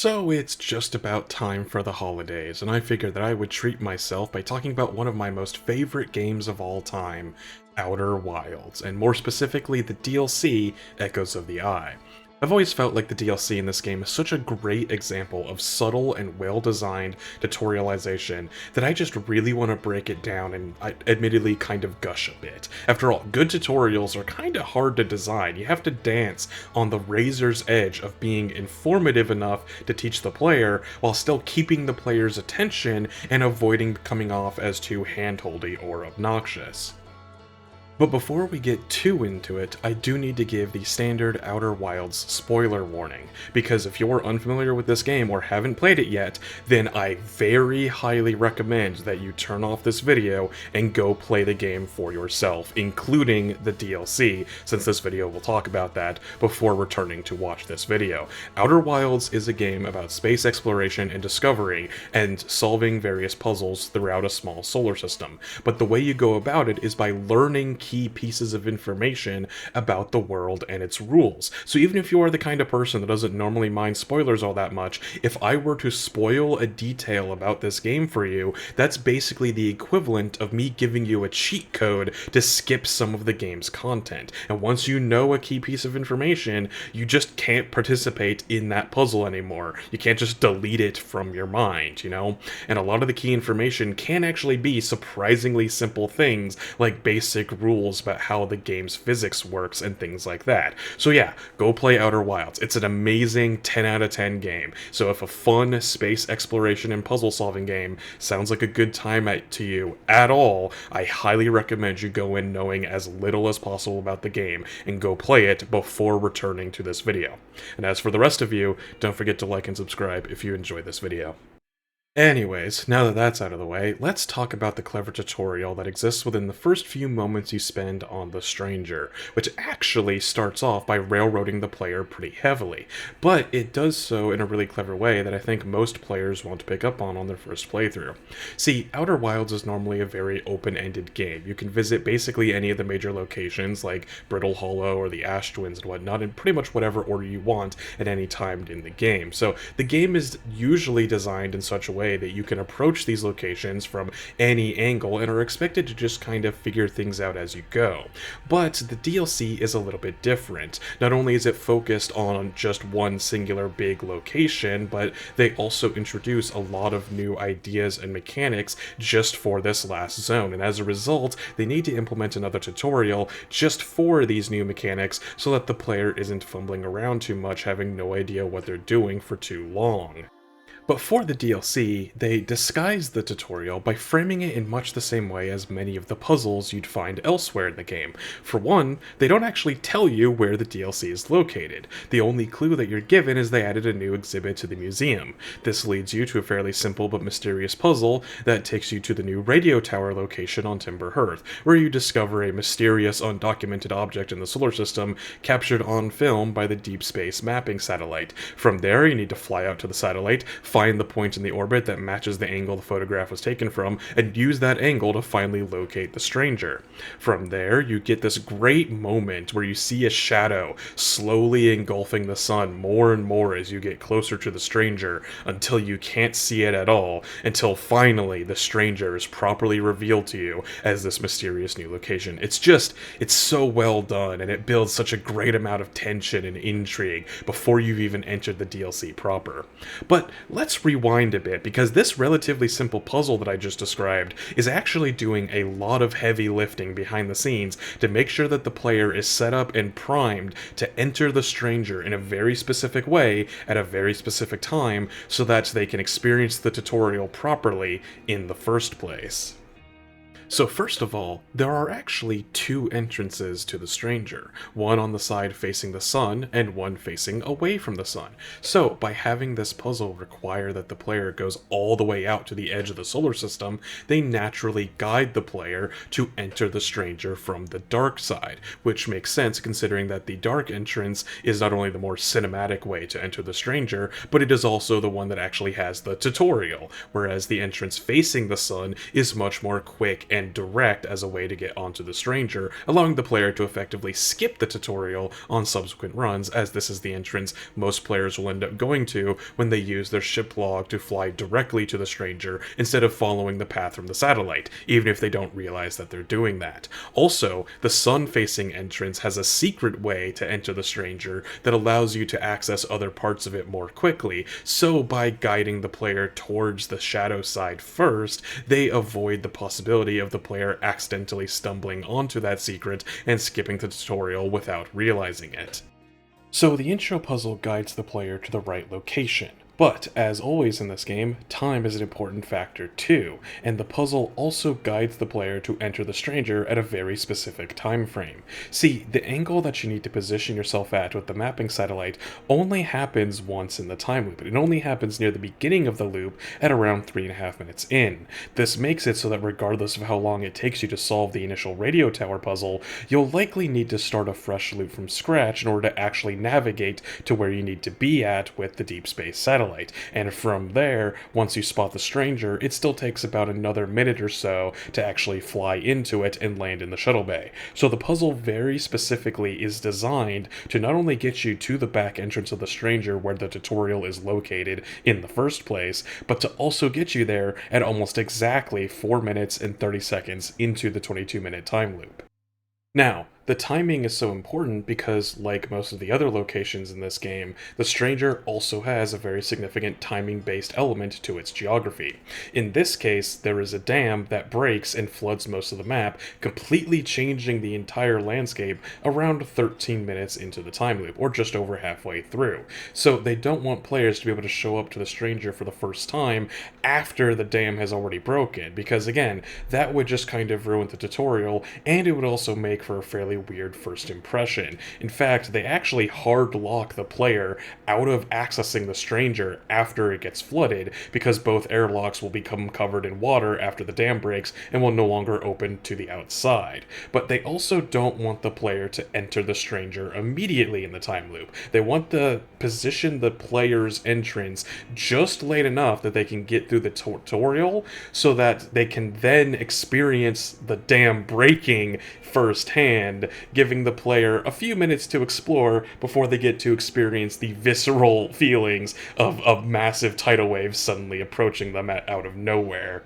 So it's just about time for the holidays, and I figured that I would treat myself by talking about one of my most favorite games of all time, Outer Wilds, and more specifically the DLC, Echoes of the Eye. I've always felt like the DLC in this game is such a great example of subtle and well-designed tutorialization that I just really want to break it down and admittedly kind of gush a bit. After all, good tutorials are kind of hard to design. You have to dance on the razor's edge of being informative enough to teach the player while still keeping the player's attention and avoiding coming off as too handholdy or obnoxious. But before we get too into it, I do need to give the standard Outer Wilds spoiler warning, because if you're unfamiliar with this game or haven't played it yet, then I very highly recommend that you turn off this video and go play the game for yourself, including the DLC, since this video will talk about that before returning to watch this video. Outer Wilds is a game about space exploration and discovery, and solving various puzzles throughout a small solar system, but the way you go about it is by learning key pieces of information about the world and its rules. So even if you are the kind of person that doesn't normally mind spoilers all that much, if I were to spoil a detail about this game for you, that's basically the equivalent of me giving you a cheat code to skip some of the game's content. And once you know a key piece of information, you just can't participate in that puzzle anymore. You can't just delete it from your mind, you know? And a lot of the key information can actually be surprisingly simple things like basic rules about how the game's physics works and things like that. So yeah, go play Outer Wilds. It's an amazing 10 out of 10 game. So if a fun space exploration and puzzle solving game sounds like a good time to you at all, I highly recommend you go in knowing as little as possible about the game and go play it before returning to this video. And as for the rest of you, don't forget to like and subscribe if you enjoyed this video. Anyways, now that that's out of the way, let's talk about the clever tutorial that exists within the first few moments you spend on the Stranger, which actually starts off by railroading the player pretty heavily, but it does so in a really clever way that I think most players won't pick up on their first playthrough. See, Outer Wilds is normally a very open-ended game. You can visit basically any of the major locations like Brittle Hollow or the Ash Twins and whatnot in pretty much whatever order you want at any time in the game. So the game is usually designed in such a way that you can approach these locations from any angle and are expected to just kind of figure things out as you go. But the DLC is a little bit different. Not only is it focused on just one singular big location, but they also introduce a lot of new ideas and mechanics just for this last zone, and as a result, they need to implement another tutorial just for these new mechanics so that the player isn't fumbling around too much, having no idea what they're doing for too long. But for the DLC, they disguise the tutorial by framing it in much the same way as many of the puzzles you'd find elsewhere in the game. For one, they don't actually tell you where the DLC is located. The only clue that you're given is they added a new exhibit to the museum. This leads you to a fairly simple but mysterious puzzle that takes you to the new radio tower location on Timber Hearth, where you discover a mysterious undocumented object in the solar system captured on film by the Deep Space Mapping Satellite. From there, you need to fly out to the satellite, find the point in the orbit that matches the angle the photograph was taken from, and use that angle to finally locate the Stranger. From there, you get this great moment where you see a shadow slowly engulfing the sun more and more as you get closer to the Stranger, until you can't see it at all, until finally the Stranger is properly revealed to you as this mysterious new location. It's so well done, and it builds such a great amount of tension and intrigue before you've even entered the DLC proper. But let's rewind a bit, because this relatively simple puzzle that I just described is actually doing a lot of heavy lifting behind the scenes to make sure that the player is set up and primed to enter the Stranger in a very specific way at a very specific time so that they can experience the tutorial properly in the first place. So first of all, there are actually two entrances to the Stranger, one on the side facing the sun and one facing away from the sun. So by having this puzzle require that the player goes all the way out to the edge of the solar system, they naturally guide the player to enter the Stranger from the dark side, which makes sense considering that the dark entrance is not only the more cinematic way to enter the Stranger, but it is also the one that actually has the tutorial, whereas the entrance facing the sun is much more quick and and direct as a way to get onto the stranger, allowing the player to effectively skip the tutorial on subsequent runs, as this is the entrance most players will end up going to when they use their ship log to fly directly to the stranger instead of following the path from the satellite, even if they don't realize that they're doing that. Also, the sun-facing entrance has a secret way to enter the stranger that allows you to access other parts of it more quickly, so by guiding the player towards the shadow side first, they avoid the possibility of the player accidentally stumbling onto that secret and skipping the tutorial without realizing it. So the intro puzzle guides the player to the right location. But, as always in this game, time is an important factor too, and the puzzle also guides the player to enter the stranger at a very specific time frame. See, the angle that you need to position yourself at with the mapping satellite only happens once in the time loop. It only happens near the beginning of the loop at around 3.5 minutes in. This makes it so that regardless of how long it takes you to solve the initial radio tower puzzle, you'll likely need to start a fresh loop from scratch in order to actually navigate to where you need to be at with the deep space satellite. And from there, once you spot the stranger, it still takes about another minute or so to actually fly into it and land in the shuttle bay. So the puzzle very specifically is designed to not only get you to the back entrance of the stranger where the tutorial is located in the first place, but to also get you there at almost exactly 4 minutes and 30 seconds into the 22-minute time loop. Now, the timing is so important because, like most of the other locations in this game, the stranger also has a very significant timing-based element to its geography. In this case, there is a dam that breaks and floods most of the map, completely changing the entire landscape around 13 minutes into the time loop, or just over halfway through. So they don't want players to be able to show up to the stranger for the first time after the dam has already broken, because again, that would just kind of ruin the tutorial, and it would also make for a fairly weird first impression. In fact, they actually hard lock the player out of accessing the stranger after it gets flooded, because both airlocks will become covered in water after the dam breaks and will no longer open to the outside. But they also don't want the player to enter the stranger immediately in the time loop. They want to position the player's entrance just late enough that they can get through the tutorial so that they can then experience the dam breaking firsthand, giving the player a few minutes to explore before they get to experience the visceral feelings of massive tidal waves suddenly approaching them out of nowhere.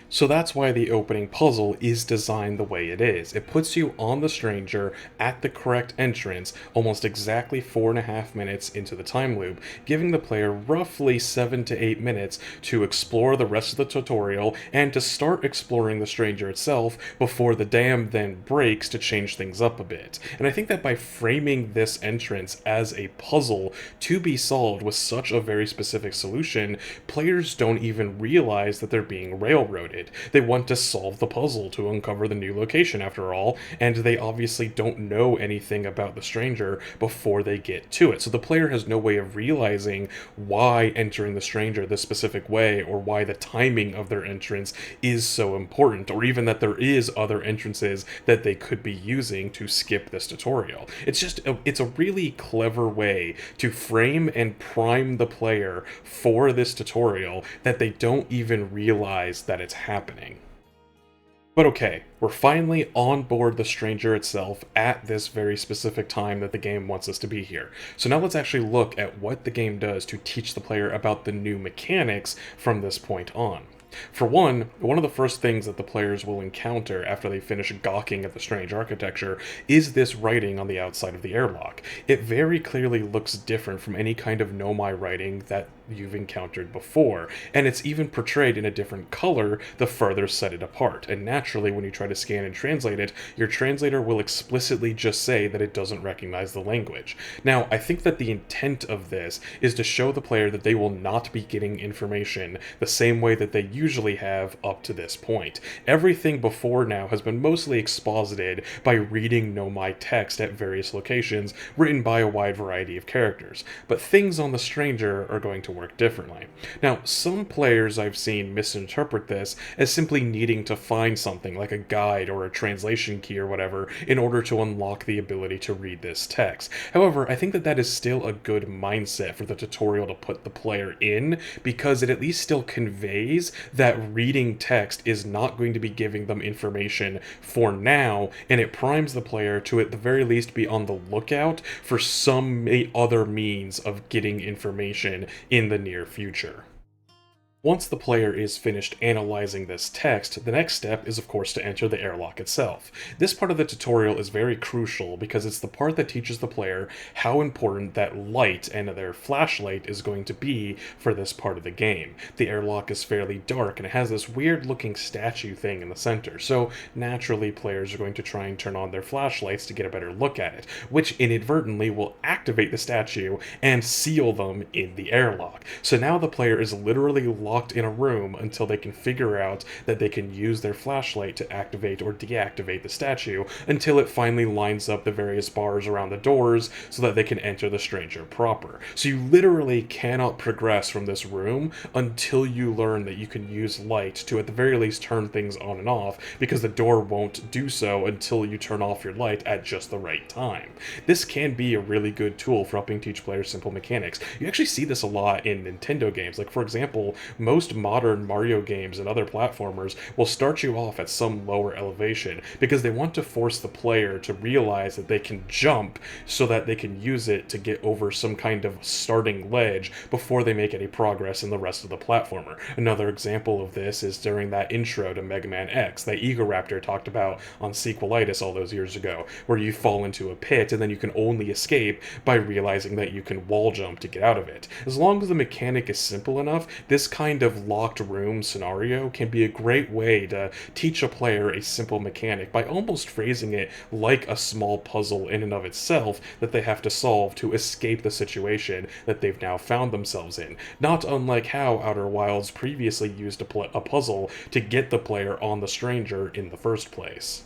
So that's why the opening puzzle is designed the way it is. It puts you on the stranger at the correct entrance almost exactly 4.5 minutes into the time loop, giving the player roughly 7 to 8 minutes to explore the rest of the tutorial and to start exploring the stranger itself before the dam then breaks to change things up a bit. And I think that by framing this entrance as a puzzle to be solved with such a very specific solution, players don't even realize that they're being railroaded. They want to solve the puzzle to uncover the new location after all, and they obviously don't know anything about the stranger before they get to it. So the player has no way of realizing why entering the stranger this specific way, or why the timing of their entrance is so important, or even that there is other entrances that they could be using to skip this tutorial. It's a really clever way to frame and prime the player for this tutorial that they don't even realize that it's happening. But okay, we're finally on board the stranger itself at this very specific time that the game wants us to be here. So now let's actually look at what the game does to teach the player about the new mechanics from this point on. For one of the first things that the players will encounter after they finish gawking at the strange architecture is this writing on the outside of the airlock. It very clearly looks different from any kind of Nomai writing that you've encountered before, and it's even portrayed in a different color the further set it apart. And naturally, when you try to scan and translate it, your translator will explicitly just say that it doesn't recognize the language. Now, I think that the intent of this is to show the player that they will not be getting information the same way that they usually have up to this point. Everything before now has been mostly exposited by reading Nomai text at various locations written by a wide variety of characters, but things on the stranger are going to work differently. Now, some players I've seen misinterpret this as simply needing to find something like a guide or a translation key or whatever in order to unlock the ability to read this text. However, I think that that is still a good mindset for the tutorial to put the player in, because it at least still conveys that reading text is not going to be giving them information for now, and it primes the player to at the very least be on the lookout for some other means of getting information in the near future. Once the player is finished analyzing this text, the next step is of course to enter the airlock itself. This part of the tutorial is very crucial because it's the part that teaches the player how important that light and their flashlight is going to be for this part of the game. The airlock is fairly dark and it has this weird looking statue thing in the center, so naturally players are going to try and turn on their flashlights to get a better look at it, which inadvertently will activate the statue and seal them in the airlock. So now the player is literally locked in a room until they can figure out that they can use their flashlight to activate or deactivate the statue until it finally lines up the various bars around the doors so that they can enter the stranger proper. So you literally cannot progress from this room until you learn that you can use light to at the very least turn things on and off, because the door won't do so until you turn off your light at just the right time. This can be a really good tool for helping teach players simple mechanics. You actually see this a lot in Nintendo games. Like, for example, most modern Mario games and other platformers will start you off at some lower elevation because they want to force the player to realize that they can jump so that they can use it to get over some kind of starting ledge before they make any progress in the rest of the platformer. Another example of this is during that intro to Mega Man X that Egoraptor talked about on Sequelitis all those years ago, where you fall into a pit and then you can only escape by realizing that you can wall jump to get out of it. As long as the mechanic is simple enough, this kind of locked room scenario can be a great way to teach a player a simple mechanic by almost phrasing it like a small puzzle in and of itself that they have to solve to escape the situation that they've now found themselves in. Not unlike how Outer Wilds previously used a puzzle to get the player on the stranger in the first place.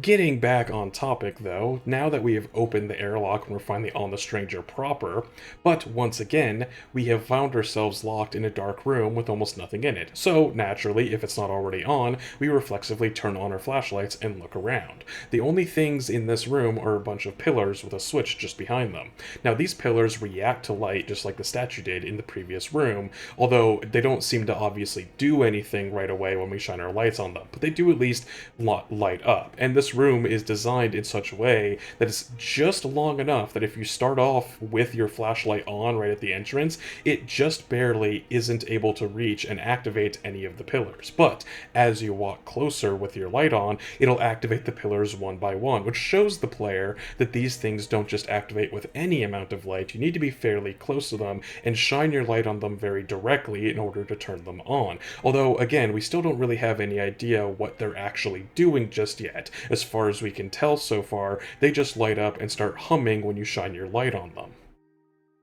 Getting back on topic, though, now that we have opened the airlock and we're finally on the stranger proper, but once again, we have found ourselves locked in a dark room with almost nothing in it. So, naturally, if it's not already on, we reflexively turn on our flashlights and look around. The only things in this room are a bunch of pillars with a switch just behind them. Now, these pillars react to light just like the statue did in the previous room, although they don't seem to obviously do anything right away when we shine our lights on them, but they do at least light up. And this room is designed in such a way that it's just long enough that if you start off with your flashlight on right at the entrance, it just barely isn't able to reach and activate any of the pillars. But as you walk closer with your light on, it'll activate the pillars one by one, which shows the player that these things don't just activate with any amount of light. You need to be fairly close to them and shine your light on them very directly in order to turn them on. Although, again, we still don't really have any idea what they're actually doing just yet. As far as we can tell so far, they just light up and start humming when you shine your light on them.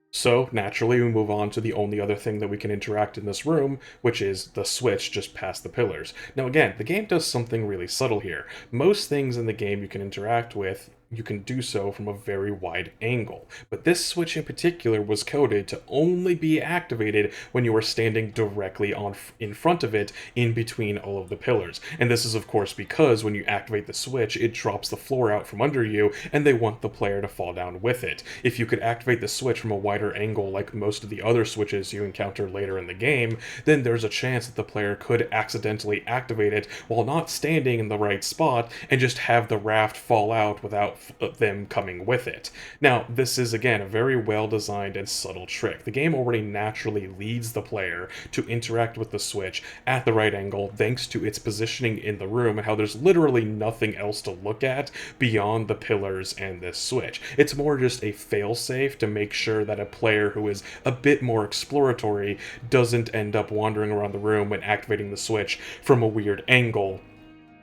So, naturally, we move on to the only other thing that we can interact in this room, which is the switch just past the pillars. Now again, the game does something really subtle here. Most things in the game you can interact with, you can do so from a very wide angle. But this switch in particular was coded to only be activated when you are standing directly in front of it, in between all of the pillars. And this is of course because when you activate the switch, it drops the floor out from under you, and they want the player to fall down with it. If you could activate the switch from a wider angle like most of the other switches you encounter later in the game, then there's a chance that the player could accidentally activate it while not standing in the right spot and just have the raft fall out without them coming with it. Now, this is again a very well designed and subtle trick. The game already naturally leads the player to interact with the switch at the right angle thanks to its positioning in the room and how there's literally nothing else to look at beyond the pillars and this switch. It's more just a failsafe to make sure that a player who is a bit more exploratory doesn't end up wandering around the room and activating the switch from a weird angle,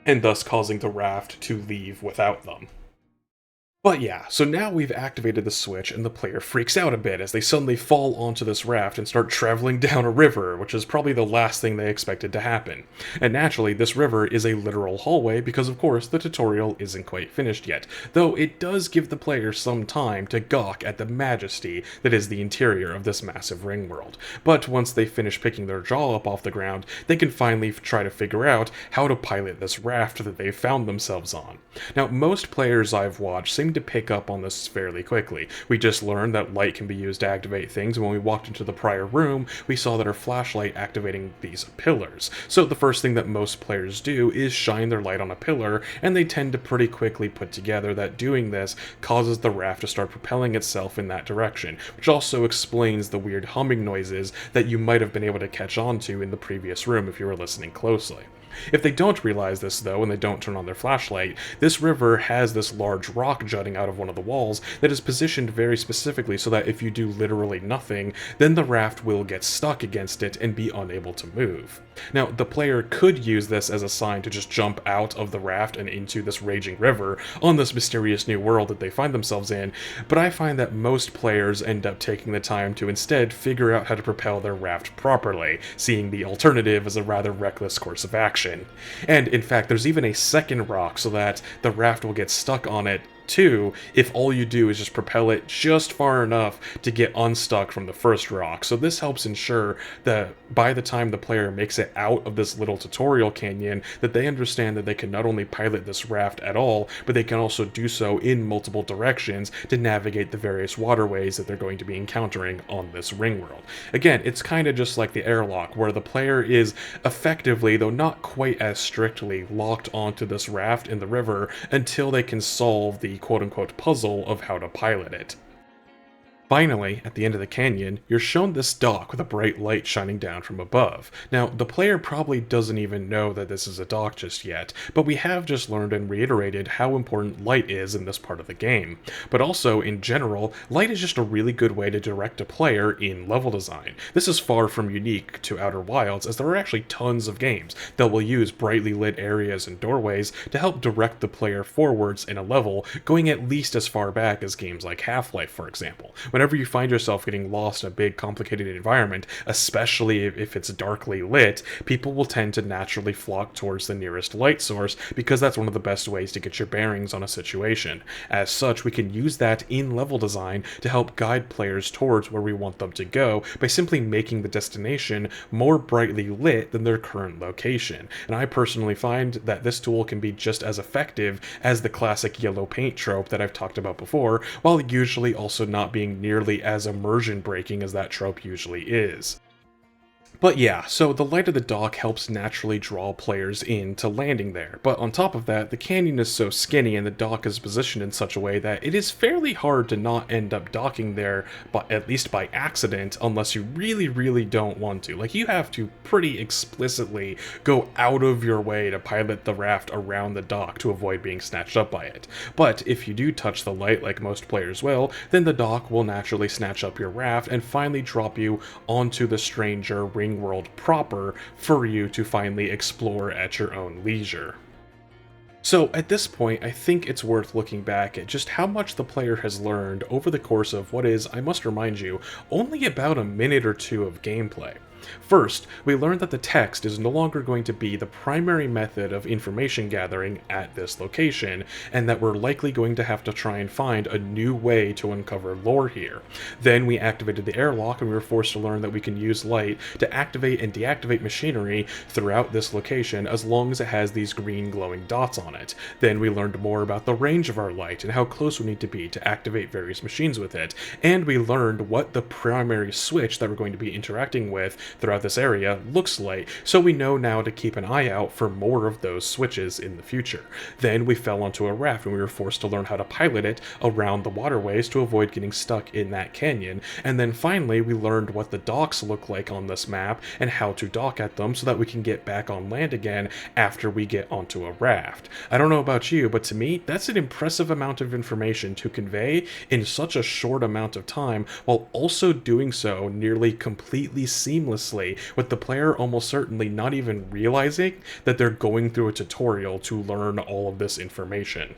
and thus causing the raft to leave without them. But yeah, so now we've activated the switch and the player freaks out a bit as they suddenly fall onto this raft and start traveling down a river, which is probably the last thing they expected to happen. And naturally, this river is a literal hallway because of course the tutorial isn't quite finished yet, though it does give the player some time to gawk at the majesty that is the interior of this massive ring world. But once they finish picking their jaw up off the ground, they can finally try to figure out how to pilot this raft that they've found themselves on. Now, most players I've watched seem seem to pick up on this fairly quickly. We just learned that light can be used to activate things, and when we walked into the prior room, we saw that our flashlight activating these pillars. So the first thing that most players do is shine their light on a pillar, and they tend to pretty quickly put together that doing this causes the raft to start propelling itself in that direction, which also explains the weird humming noises that you might have been able to catch on to in the previous room if you were listening closely. If they don't realize this, though, and they don't turn on their flashlight, this river has this large rock jutting out of one of the walls that is positioned very specifically so that if you do literally nothing, then the raft will get stuck against it and be unable to move. Now, the player could use this as a sign to just jump out of the raft and into this raging river on this mysterious new world that they find themselves in, but I find that most players end up taking the time to instead figure out how to propel their raft properly, seeing the alternative as a rather reckless course of action. And in fact, there's even a second rock so that the raft will get stuck on it too if all you do is just propel it just far enough to get unstuck from the first rock. So this helps ensure that by the time the player makes it out of this little tutorial canyon, that they understand that they can not only pilot this raft at all, but they can also do so in multiple directions to navigate the various waterways that they're going to be encountering on this ring world. Again, it's kind of just like the airlock, where the player is effectively, though not quite as strictly, locked onto this raft in the river until they can solve the quote-unquote puzzle of how to pilot it. Finally, at the end of the canyon, you're shown this dock with a bright light shining down from above. Now, the player probably doesn't even know that this is a dock just yet, but we have just learned and reiterated how important light is in this part of the game. But also, in general, light is just a really good way to direct a player in level design. This is far from unique to Outer Wilds, as there are actually tons of games that will use brightly lit areas and doorways to help direct the player forwards in a level, going at least as far back as games like Half-Life, for example. Whenever you find yourself getting lost in a big, complicated environment, especially if it's darkly lit, people will tend to naturally flock towards the nearest light source because that's one of the best ways to get your bearings on a situation. As such, we can use that in level design to help guide players towards where we want them to go by simply making the destination more brightly lit than their current location. And I personally find that this tool can be just as effective as the classic yellow paint trope that I've talked about before, while usually also not being nearly as immersion breaking as that trope usually is. But yeah, so the light of the dock helps naturally draw players in to landing there, but on top of that, the canyon is so skinny and the dock is positioned in such a way that it is fairly hard to not end up docking there, but at least by accident, unless you really don't want to. Like, you have to pretty explicitly go out of your way to pilot the raft around the dock to avoid being snatched up by it. But if you do touch the light like most players will, then the dock will naturally snatch up your raft and finally drop you onto the stranger ring world proper for you to finally explore at your own leisure. So at this point, I think it's worth looking back at just how much the player has learned over the course of what is, I must remind you, only about a minute or two of gameplay. First, we learned that the text is no longer going to be the primary method of information gathering at this location, and that we're likely going to have to try and find a new way to uncover lore here. Then we activated the airlock, and we were forced to learn that we can use light to activate and deactivate machinery throughout this location as long as it has these green glowing dots on it. Then we learned more about the range of our light and how close we need to be to activate various machines with it, and we learned what the primary switch that we're going to be interacting with throughout this area looks like, so we know now to keep an eye out for more of those switches in the future. Then we fell onto a raft and we were forced to learn how to pilot it around the waterways to avoid getting stuck in that canyon, and then finally we learned what the docks look like on this map and how to dock at them so that we can get back on land again after we get onto a raft. I don't know about you, but to me, that's an impressive amount of information to convey in such a short amount of time, while also doing so nearly completely seamlessly, with the player almost certainly not even realizing that they're going through a tutorial to learn all of this information.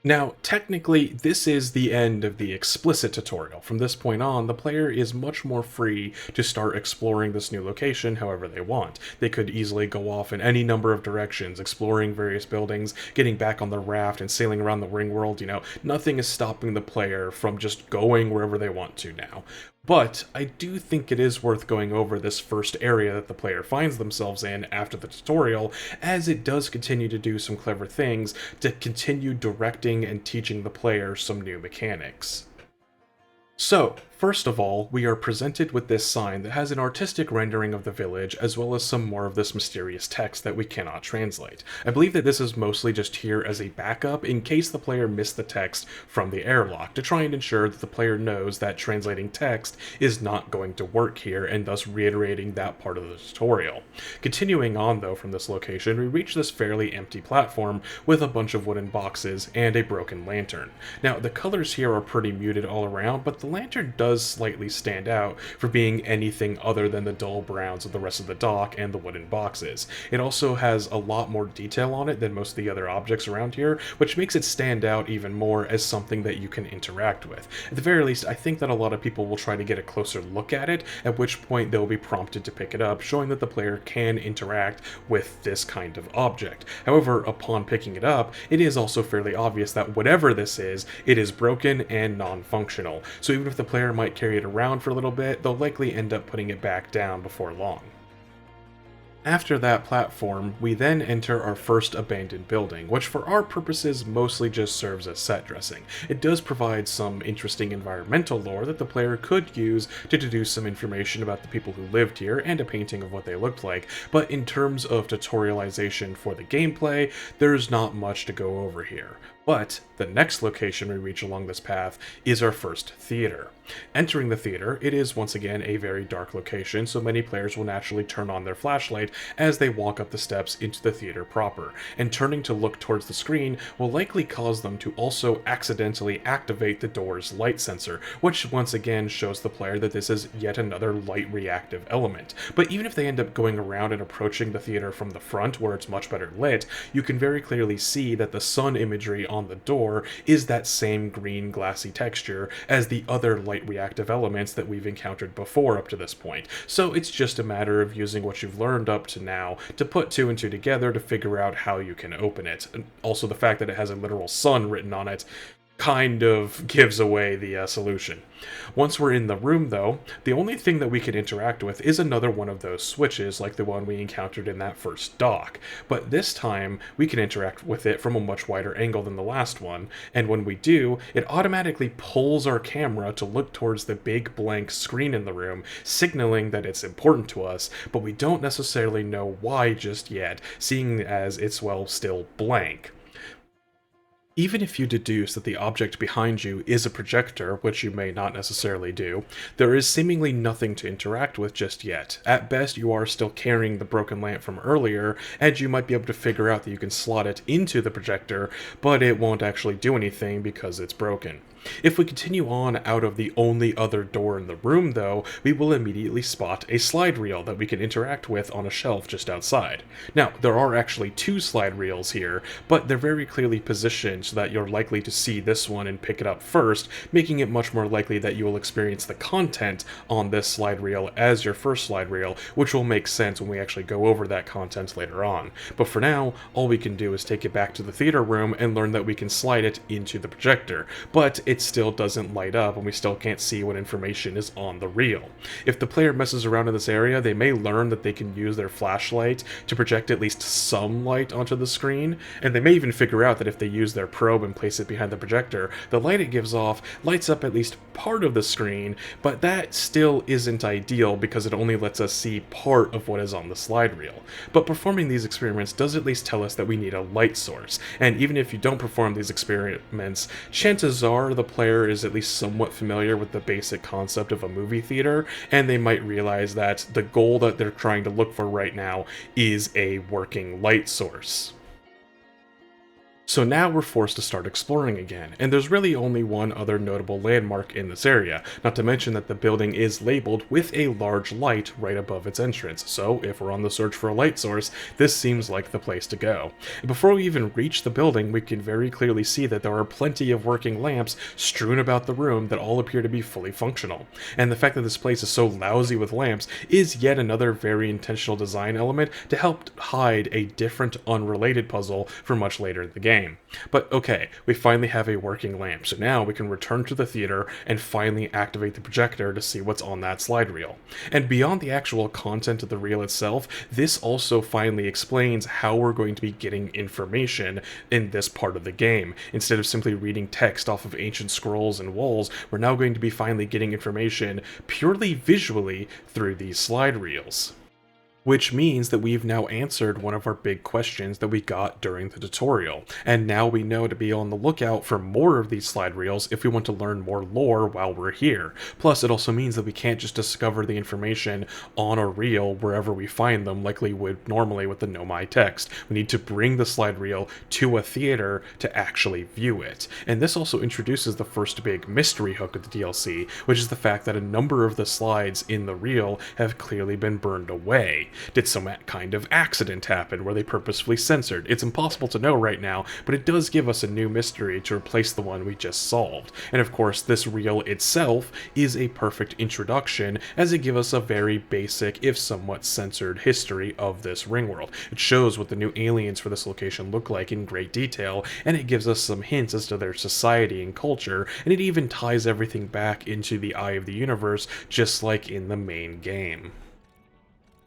Now, technically, this is the end of the explicit tutorial. From this point on, the player is much more free to start exploring this new location however they want. They could easily go off in any number of directions, exploring various buildings, getting back on the raft, and sailing around the ring world. Nothing is stopping the player from just going wherever they want to now. But I do think it is worth going over this first area that the player finds themselves in after the tutorial, as it does continue to do some clever things to continue directing and teaching the player some new mechanics. So, first of all, we are presented with this sign that has an artistic rendering of the village, as well as some more of this mysterious text that we cannot translate. I believe that this is mostly just here as a backup in case the player missed the text from the airlock, to try and ensure that the player knows that translating text is not going to work here, and thus reiterating that part of the tutorial. Continuing on, though, from this location, we reach this fairly empty platform with a bunch of wooden boxes and a broken lantern. Now, the colors here are pretty muted all around, but the lantern does slightly stand out for being anything other than the dull browns of the rest of the dock and the wooden boxes. It also has a lot more detail on it than most of the other objects around here, which makes it stand out even more as something that you can interact with. At the very least, I think that a lot of people will try to get a closer look at it, at which point they'll be prompted to pick it up, showing that the player can interact with this kind of object. However, upon picking it up, it is also fairly obvious that whatever this is, it is broken and non-functional. So even if the player might carry it around for a little bit, they'll likely end up putting it back down before long. After that platform, we then enter our first abandoned building, which for our purposes mostly just serves as set dressing. It does provide some interesting environmental lore that the player could use to deduce some information about the people who lived here and a painting of what they looked like, but in terms of tutorialization for the gameplay, there's not much to go over here. But the next location we reach along this path is our first theater. Entering the theater, it is once again a very dark location, so many players will naturally turn on their flashlight as they walk up the steps into the theater proper, and turning to look towards the screen will likely cause them to also accidentally activate the door's light sensor, which once again shows the player that this is yet another light reactive element. But even if they end up going around and approaching the theater from the front, where it's much better lit, you can very clearly see that the sun imagery on the door is that same green glassy texture as the other light reactive elements that we've encountered before up to this point. So it's just a matter of using what you've learned up to now to put two and two together to figure out how you can open it. And also the fact that it has a literal sun written on it kind of gives away the solution. Once we're in the room, though, the only thing that we can interact with is another one of those switches like the one we encountered in that first dock, but this time we can interact with it from a much wider angle than the last one, and when we do, it automatically pulls our camera to look towards the big blank screen in the room, signaling that it's important to us, but we don't necessarily know why just yet, seeing as it's, well, still blank. Even if you deduce that the object behind you is a projector, which you may not necessarily do, there is seemingly nothing to interact with just yet. At best, you are still carrying the broken lamp from earlier, and you might be able to figure out that you can slot it into the projector, but it won't actually do anything because it's broken. If we continue on out of the only other door in the room, though, we will immediately spot a slide reel that we can interact with on a shelf just outside. Now, there are actually two slide reels here, but they're very clearly positioned so that you're likely to see this one and pick it up first, making it much more likely that you will experience the content on this slide reel as your first slide reel, which will make sense when we actually go over that content later on. But for now, all we can do is take it back to the theater room and learn that we can slide it into the projector, but it still doesn't light up and we still can't see what information is on the reel. If the player messes around in this area, they may learn that they can use their flashlight to project at least some light onto the screen, and they may even figure out that if they use their probe and place it behind the projector, the light it gives off lights up at least part of the screen, but that still isn't ideal because it only lets us see part of what is on the slide reel. But performing these experiments does at least tell us that we need a light source, and even if you don't perform these experiments, chances are the player is at least somewhat familiar with the basic concept of a movie theater, and they might realize that the goal that they're trying to look for right now is a working light source. So now we're forced to start exploring again, and there's really only one other notable landmark in this area, not to mention that the building is labeled with a large light right above its entrance, so if we're on the search for a light source, this seems like the place to go. And before we even reach the building, we can very clearly see that there are plenty of working lamps strewn about the room that all appear to be fully functional, and the fact that this place is so lousy with lamps is yet another very intentional design element to help hide a different, unrelated puzzle for much later in the game. game. But okay, we finally have a working lamp, so now we can return to the theater and finally activate the projector to see what's on that slide reel. And beyond the actual content of the reel itself, this also finally explains how we're going to be getting information in this part of the game. Instead of simply reading text off of ancient scrolls and walls, we're now going to be finally getting information purely visually through these slide reels. Which means that we've now answered one of our big questions that we got during the tutorial, and now we know to be on the lookout for more of these slide reels if we want to learn more lore while we're here. Plus, it also means that we can't just discover the information on a reel wherever we find them like we would normally with the Nomai text. We need to bring the slide reel to a theater to actually view it. And this also introduces the first big mystery hook of the DLC, which is the fact that a number of the slides in the reel have clearly been burned away. Did some kind of accident happen where they purposefully censored? It's impossible to know right now, but it does give us a new mystery to replace the one we just solved. And of course, this reel itself is a perfect introduction, as it gives us a very basic, if somewhat censored, history of this ring world. It shows what the new aliens for this location look like in great detail, and it gives us some hints as to their society and culture, and it even ties everything back into the Eye of the Universe, just like in the main game.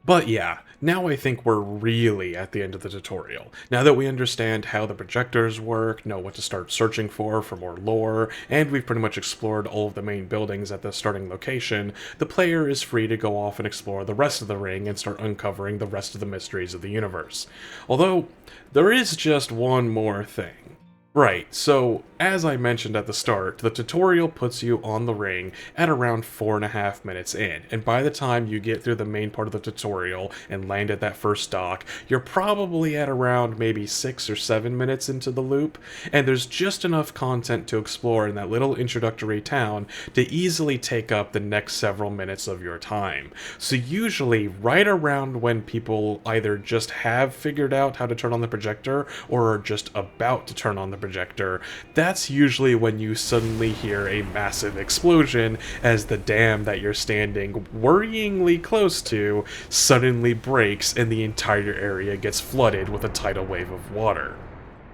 But yeah, now I think we're really at the end of the tutorial. Now that we understand how the projectors work, know what to start searching for more lore, and we've pretty much explored all of the main buildings at the starting location, the player is free to go off and explore the rest of the ring and start uncovering the rest of the mysteries of the universe. Although, there is just one more thing. Right, so as I mentioned at the start, the tutorial puts you on the ring at around 4.5 minutes in, and by the time you get through the main part of the tutorial and land at that first dock, you're probably at around maybe 6 or 7 minutes into the loop, and there's just enough content to explore in that little introductory town to easily take up the next several minutes of your time. So usually, right around when people either just have figured out how to turn on the projector or are just about to turn on the projector, that's usually when you suddenly hear a massive explosion as the dam that you're standing worryingly close to suddenly breaks and the entire area gets flooded with a tidal wave of water.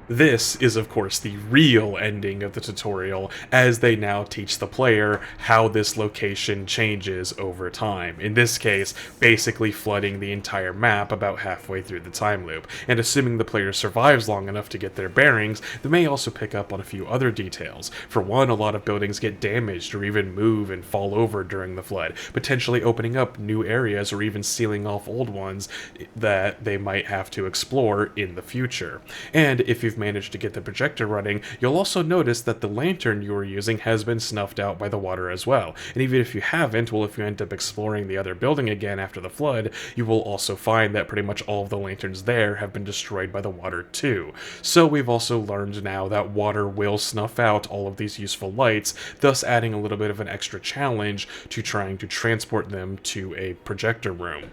This is, of course, the real ending of the tutorial, as they now teach the player how this location changes over time. In this case, basically flooding the entire map about halfway through the time loop. And assuming the player survives long enough to get their bearings, they may also pick up on a few other details. For one, a lot of buildings get damaged or even move and fall over during the flood, potentially opening up new areas or even sealing off old ones that they might have to explore in the future. And if you've managed to get the projector running, you'll also notice that the lantern you were using has been snuffed out by the water as well. And even if you haven't, well, if you end up exploring the other building again after the flood, you will also find that pretty much all of the lanterns there have been destroyed by the water too. So we've also learned now that water will snuff out all of these useful lights, thus adding a little bit of an extra challenge to trying to transport them to a projector room.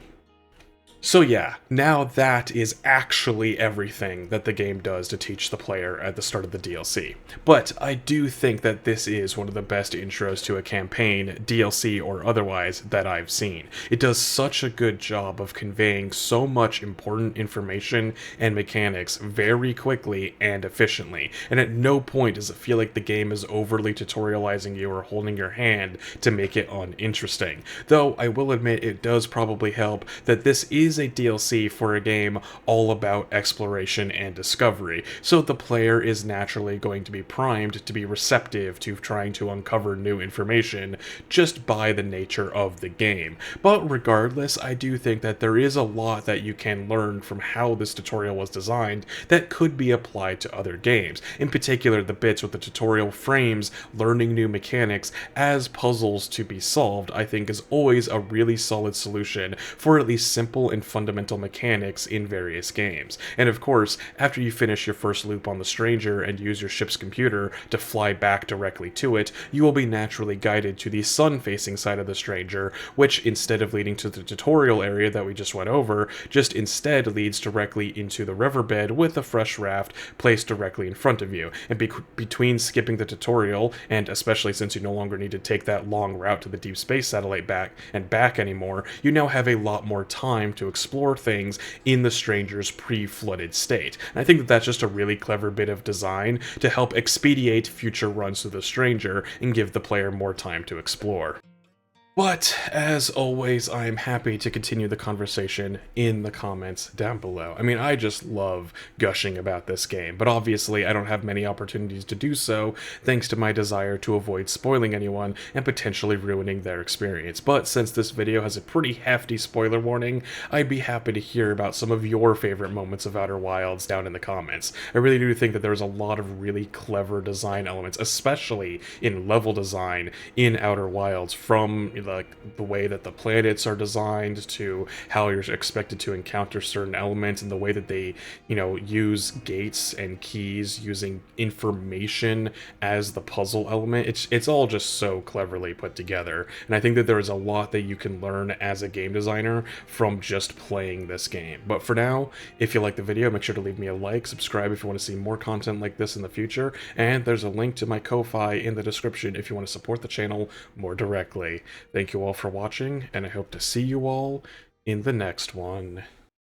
So yeah, now that is actually everything that the game does to teach the player at the start of the DLC. But I do think that this is one of the best intros to a campaign, DLC or otherwise, that I've seen. It does such a good job of conveying so much important information and mechanics very quickly and efficiently, and at no point does it feel like the game is overly tutorializing you or holding your hand to make it uninteresting. Though I will admit it does probably help that this is a DLC for a game all about exploration and discovery, so the player is naturally going to be primed to be receptive to trying to uncover new information just by the nature of the game. But regardless, I do think that there is a lot that you can learn from how this tutorial was designed that could be applied to other games. In particular, the bits with the tutorial frames learning new mechanics as puzzles to be solved, I think is always a really solid solution for at least simple and fundamental mechanics in various games. And of course, after you finish your first loop on the stranger and use your ship's computer to fly back directly to it, you will be naturally guided to the sun-facing side of the stranger, which instead of leading to the tutorial area that we just went over, just instead leads directly into the riverbed with a fresh raft placed directly in front of you. And between skipping the tutorial, and especially since you no longer need to take that long route to the deep space satellite back anymore, you now have a lot more time to explore things in the stranger's pre-flooded state. And I think that that's just a really clever bit of design to help expedite future runs through the stranger and give the player more time to explore. But, as always, I am happy to continue the conversation in the comments down below. I mean, I just love gushing about this game, but obviously I don't have many opportunities to do so, thanks to my desire to avoid spoiling anyone and potentially ruining their experience. But since this video has a pretty hefty spoiler warning, I'd be happy to hear about some of your favorite moments of Outer Wilds down in the comments. I really do think that there's a lot of really clever design elements, especially in level design in Outer Wilds, from like the way that the planets are designed to how you're expected to encounter certain elements and the way that they, use gates and keys using information as the puzzle element. It's all just so cleverly put together, and I think that there is a lot that you can learn as a game designer from just playing this game. But for now, if you like the video, make sure to leave me a like, subscribe if you want to see more content like this in the future, and there's a link to my Ko-Fi in the description if you want to support the channel more directly. Thank you all for watching, and I hope to see you all in the next one.